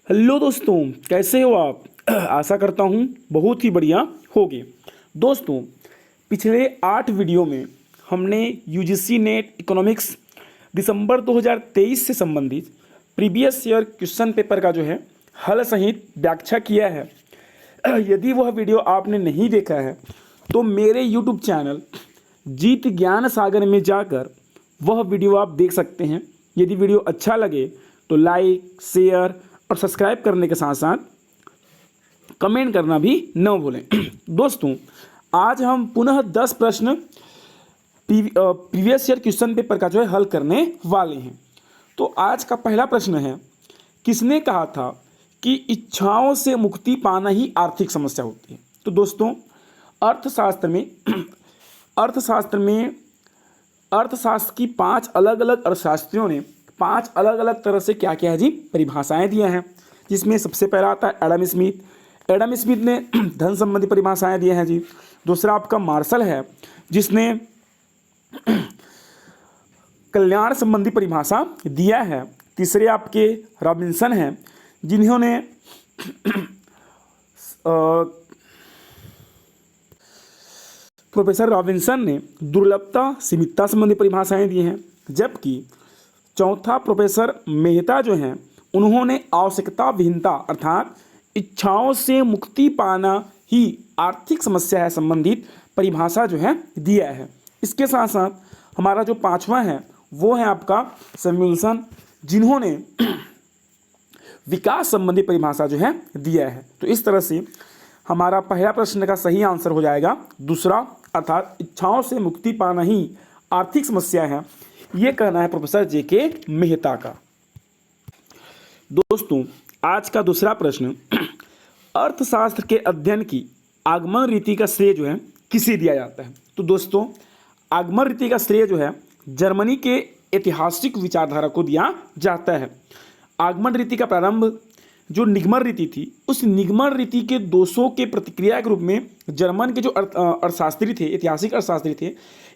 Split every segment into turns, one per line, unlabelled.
Hello दोस्तों, कैसे हो आप? आशा करता हूँ बहुत ही बढ़िया होगे। दोस्तों, पिछले 8 वीडियो में हमने यूजीसी नेट इकोनॉमिक्स दिसंबर 2023 से संबंधित प्रीवियस ईयर क्वेश्चन पेपर का जो है हल सहित व्याख्या किया है। यदि वह वीडियो आपने नहीं देखा है तो मेरे यूट्यूब चैनल जीत ज्ञान सागर में जाकर वह वीडियो आप देख सकते हैं। यदि वीडियो अच्छा लगे तो लाइक, शेयर और सब्सक्राइब करने के साथ साथ कमेंट करना भी न भूलें। दोस्तों, आज हम पुनः 10 प्रश्न प्रीवियस ईयर क्वेश्चन पेपर का जो है हल करने वाले हैं। तो आज का पहला प्रश्न है, किसने कहा था कि इच्छाओं से मुक्ति पाना ही आर्थिक समस्या होती है? तो दोस्तों, अर्थशास्त्र की 5 अलग अलग अर्थशास्त्रियों ने 5 अलग अलग तरह से क्या क्या है जी परिभाषाएं दिए हैं, जिसमें सबसे पहला आता है एडम स्मिथ ने धन संबंधी परिभाषाएं दिए हैं जी। दूसरा आपका मार्शल है, जिसने कल्याण संबंधी परिभाषा दिया है। तीसरे आपके रॉबिन्सन हैं, जिन्होंने प्रोफेसर रॉबिन्सन ने दुर्लभता सीमितता संबंधी परिभाषाएं दी हैं। जबकि चौथा प्रोफेसर मेहता जो हैं, उन्होंने आवश्यकता विहीनता अर्थात इच्छाओं से मुक्ति पाना ही आर्थिक समस्या है संबंधित परिभाषा जो है दिया है। इसके साथ साथ हमारा जो 5वां है वो है आपका सैमुअल्सन, जिन्होंने विकास संबंधी परिभाषा जो है दिया है। तो इस तरह से हमारा पहला प्रश्न का सही आंसर हो जाएगा दूसरा, अर्थात इच्छाओं से मुक्ति पाना ही आर्थिक समस्या है। ये कहना है प्रोफेसर जेके मेहता का। दोस्तों, आज का दूसरा प्रश्न, अर्थशास्त्र के अध्ययन की आगमन रीति का श्रेय जो है किसे दिया जाता है? तो दोस्तों, आगमन रीति का श्रेय जो है जर्मनी के ऐतिहासिक विचारधारा को दिया जाता है। आगमन रीति का प्रारंभ जो निगमन रीति थी, उस निगमन रीति के दोषों के प्रतिक्रिया के रूप में जर्मन के जो अर्थशास्त्री थे, ऐतिहासिक अर्थशास्त्री थे,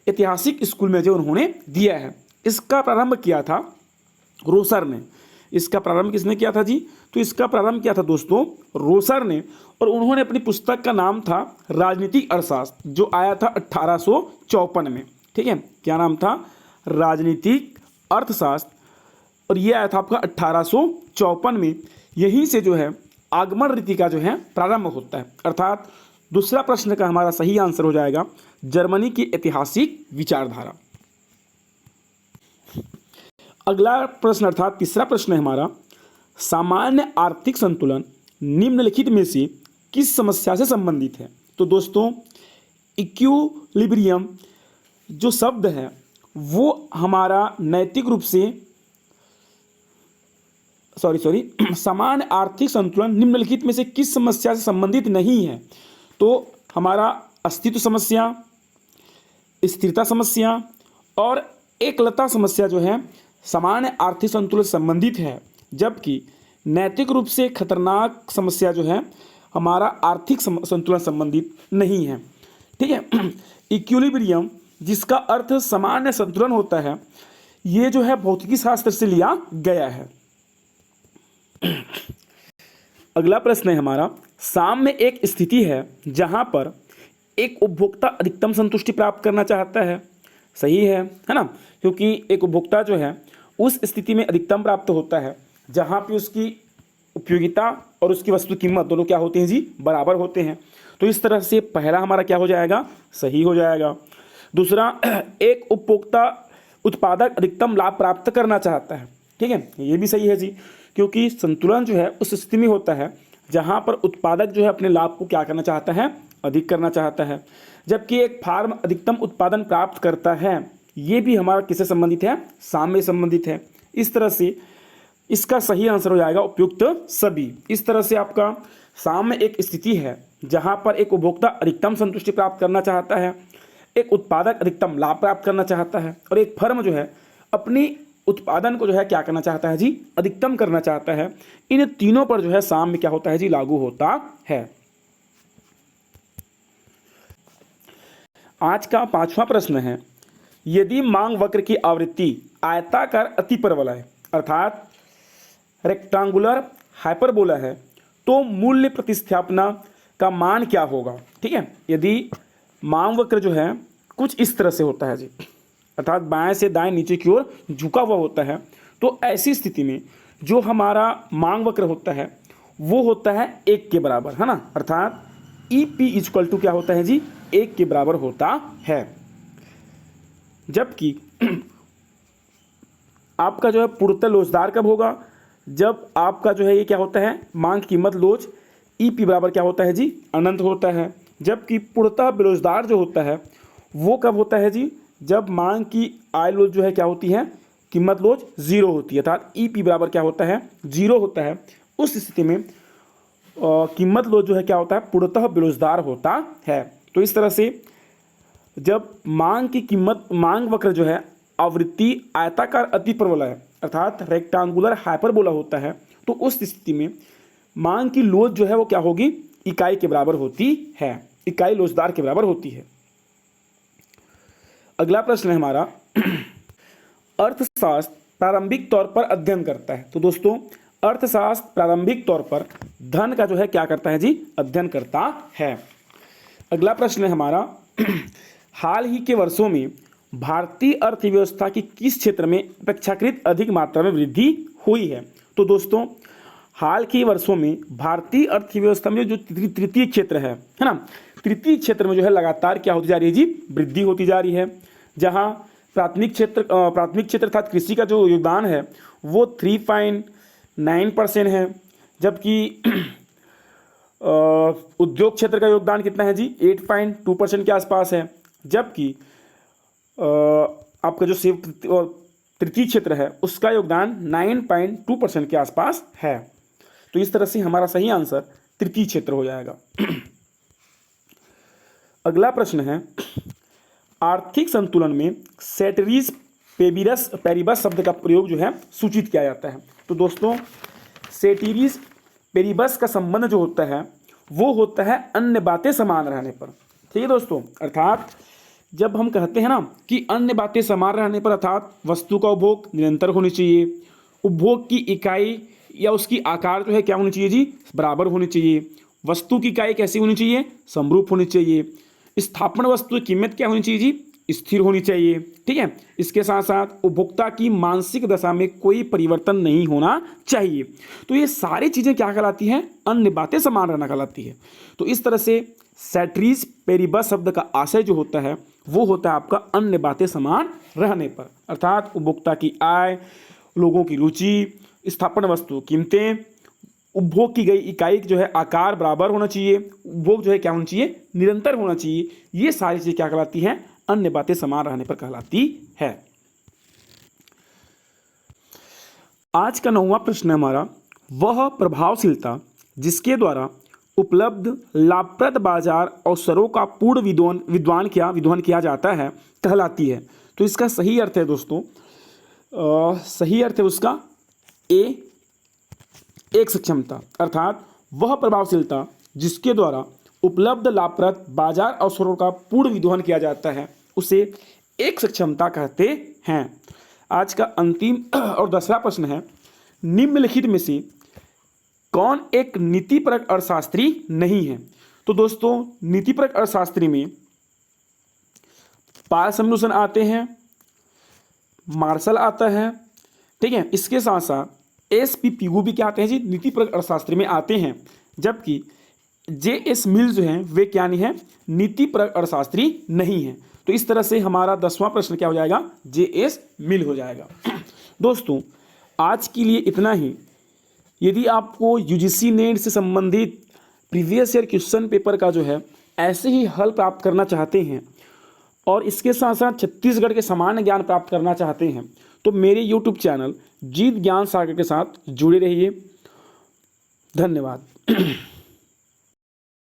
ऐतिहासिक स्कूल में जो उन्होंने दिया है। इसका प्रारंभ किया था रोसर ने। इसका प्रारंभ किसने किया था जी? तो इसका प्रारंभ किया था दोस्तों रोसर ने, और उन्होंने अपनी पुस्तक का नाम था राजनीतिक अर्थशास्त्र, जो आया था 1854 में। ठीक है, क्या नाम था? राजनीतिक अर्थशास्त्र, और ये आया था आपका 1854 में। यहीं से जो है आगमन रीति का जो है प्रारंभ होता है। अर्थात दूसरा प्रश्न का हमारा सही आंसर हो जाएगा जर्मनी की ऐतिहासिक विचारधारा। अगला प्रश्न अर्थात तीसरा प्रश्न है हमारा, सामान्य आर्थिक संतुलन निम्नलिखित में से किस समस्या से संबंधित है? तो दोस्तों, इक्विलिब्रियम जो शब्द है वो हमारा नैतिक रूप से सामान्य आर्थिक संतुलन निम्नलिखित में से किस समस्या से संबंधित नहीं है? तो हमारा अस्तित्व समस्या, स्थिरता समस्या और एकलता समस्या जो है सामान्य आर्थिक संतुलन संबंधित है। जबकि नैतिक रूप से खतरनाक समस्या जो है हमारा आर्थिक संतुलन संबंधित नहीं है। ठीक है, इक्विलिब्रियम जिसका अर्थ सामान्य संतुलन होता है, ये जो है भौतिकी शास्त्र से लिया गया है। अगला प्रश्न है हमारा, साम्य एक स्थिति है जहां पर एक उपभोक्ता अधिकतम संतुष्टि प्राप्त करना चाहता है। सही है ना? क्योंकि एक उपभोक्ता जो है उस स्थिति में अधिकतम प्राप्त होता है जहां पे उसकी उपयोगिता और उसकी वस्तु कीमत दोनों क्या होते हैं जी? बराबर होते हैं। तो इस तरह से पहला हमारा क्या हो जाएगा? सही हो जाएगा। दूसरा, एक उपभोक्ता उत्पादक अधिकतम लाभ प्राप्त करना चाहता है। ठीक है, ये भी सही है जी, क्योंकि संतुलन जो है उस स्थिति में होता है जहां पर उत्पादक जो है अपने लाभ को क्या करना चाहता है? अधिक करना चाहता है। जबकि एक फार्म अधिकतम उत्पादन प्राप्त करता है, ये भी हमारा किससे संबंधित है? साम्य संबंधित है। इस तरह से इसका सही आंसर हो जाएगा उपयुक्त सभी। इस तरह से आपका साम्य एक स्थिति है जहां पर एक उपभोक्ता अधिकतम संतुष्टि प्राप्त करना चाहता है, एक उत्पादक अधिकतम लाभ प्राप्त करना चाहता है, और एक फर्म जो है अपनी उत्पादन को जो है क्या करना चाहता है जी? अधिकतम करना चाहता है। इन तीनों पर जो है साम्य क्या होता है जी? लागू होता है। आज का 5वां प्रश्न है, यदि मांग वक्र की आवृत्ति आयताकार अतिपरवलय अर्थात रेक्टेंगुलर हाइपरबोला है तो मूल्य प्रतिस्थापना का मान क्या होगा। ठीक है, यदि मांग वक्र जो है कुछ इस तरह से होता है जी, अर्थात बाएं से दाएं नीचे की ओर झुका हुआ होता है, तो ऐसी स्थिति में जो हमारा मांग वक्र होता है वो होता है 1 के बराबर, है ना, अर्थात ई पी इक्वल टू क्या होता है जी, 1 के बराबर होता है। जबकि आपका जो है पूर्णतः लोचदार कब होगा, जब आपका जो है ये क्या होता है, मांग कीमत लोच ई पी बराबर क्या होता है जी, अनंत होता है। जबकि पूर्णतः बेलोचदार जो होता है वो कब होता है जी, जब मांग की आय लोच जो है क्या होती है, कीमत लोच 0 होती है, अर्थात ई पी बराबर क्या होता है, 0 होता है। उस स्थिति में कीमत लोच जो है क्या होता है, पूर्णतः बेलोचदार होता है। तो इस तरह से जब मांग की कीमत, मांग वक्र जो है आवृत्ति आयताकार अतिप्रबल है अर्थात रेक्टेंगुलर हाइपरबोला होता है, तो उस स्थिति में मांग की लोच जो है वो क्या होगी, इकाई के बराबर होती है, इकाई लोचदार के बराबर होती है। अगला प्रश्न है हमारा अर्थशास्त्र प्रारंभिक तौर पर अध्ययन करता है। तो दोस्तों अर्थशास्त्र प्रारंभिक तौर पर धन का जो है क्या करता है जी, अध्ययन करता है। अगला प्रश्न है हमारा हाल ही के वर्षों में भारतीय अर्थव्यवस्था की किस क्षेत्र में अपेक्षाकृत अधिक मात्रा में वृद्धि हुई है। तो दोस्तों हाल के वर्षों में भारतीय अर्थव्यवस्था में जो तृतीय क्षेत्र है ना, तृतीय क्षेत्र में जो है लगातार क्या होती जा रही है जी, वृद्धि होती जा रही है। जहां प्राथमिक क्षेत्र अर्थात कृषि का जो योगदान है वो 3.9% है, जबकि उद्योग क्षेत्र का योगदान कितना है जी, 8.2% के आसपास है। जबकि आपका जो तृतीय क्षेत्र है उसका योगदान 9.2% के आसपास है। तो इस तरह से हमारा सही आंसर तृतीय क्षेत्र हो जाएगा। अगला प्रश्न है आर्थिक संतुलन में सेटरीज पेरिबस शब्द का प्रयोग जो है सूचित किया जाता है। तो दोस्तों सेटरीज पेरिबस का संबंध जो होता है वो होता है अन्य बातें समान रहने पर। ठीक है दोस्तों, अर्थात जब हम कहते हैं ना कि अन्य बातें समान रहने पर, अर्थात वस्तु का उपभोग निरंतर होनी चाहिए, उपभोग की इकाई या उसकी आकार जो है क्या होनी चाहिए जी, बराबर होनी चाहिए, वस्तु की इकाई कैसी होनी चाहिए, समरूप होनी चाहिए, स्थापन वस्तु की कीमत क्या होनी चाहिए जी, स्थिर होनी चाहिए। ठीक है, इसके साथ साथ उपभोक्ता की मानसिक दशा में कोई परिवर्तन नहीं होना चाहिए। तो ये सारी चीज़ें क्या कहलाती हैं, अन्य बातें समान रहना कहलाती है। तो इस तरह से सेटरीज पेरिबस शब्द का आशय जो होता है वो होता है आपका अन्य बातें समान रहने पर, अर्थात उपभोक्ता की आय, लोगों की रुचि, स्थापन वस्तु कीमतें, उपभोग की गई इकाई जो है आकार बराबर होना चाहिए, उपभोग जो है क्या होना चाहिए, निरंतर होना चाहिए। ये सारी चीज़ें क्या कहलाती हैं, अन्य बातें समान रहने पर कहलाती है। आज का 9वां प्रश्न है हमारा वह प्रभावशीलता जिसके द्वारा उपलब्ध लाभप्रद बाजार अवसरों का पूर्ण विद्वान किया जाता है कहलाती है। तो इसका सही अर्थ है दोस्तों, सही अर्थ है उसका एक सक्षमता, अर्थात वह प्रभावशीलता जिसके द्वारा उपलब्ध लाभप्रद बाजार अवसरों का पूर्ण विद्वान किया जाता है उसे एक सक्षमता कहते हैं। आज का अंतिम और 10वां प्रश्न है निम्नलिखित में से कौन एक नीतिपरक अर्थशास्त्री नहीं है। तो दोस्तों नीतिपरक अर्थशास्त्री में पाल सैमुअल्सन आते हैं, मार्शल आता है, ठीक है, इसके साथ साथ एस.पी. पिगू भी क्या आते हैं जी, नीतिपरक अर्थशास्त्री में आते हैं। जबकि जे.एस. मिल जो हैं वे क्या नहीं है, नीतिपरक अर्थशास्त्री नहीं है। तो इस तरह से हमारा 10वां प्रश्न क्या हो जाएगा, जे.एस. मिल हो जाएगा। दोस्तों आज के लिए इतना ही। यदि आपको यूजीसी नेट से संबंधित प्रीवियस ईयर क्वेश्चन पेपर का जो है ऐसे ही हल प्राप्त करना चाहते हैं और इसके साथ साथ छत्तीसगढ़ के सामान्य ज्ञान प्राप्त करना चाहते हैं तो मेरे यूट्यूब चैनल जीत ज्ञान सागर के साथ जुड़े रहिए। धन्यवाद।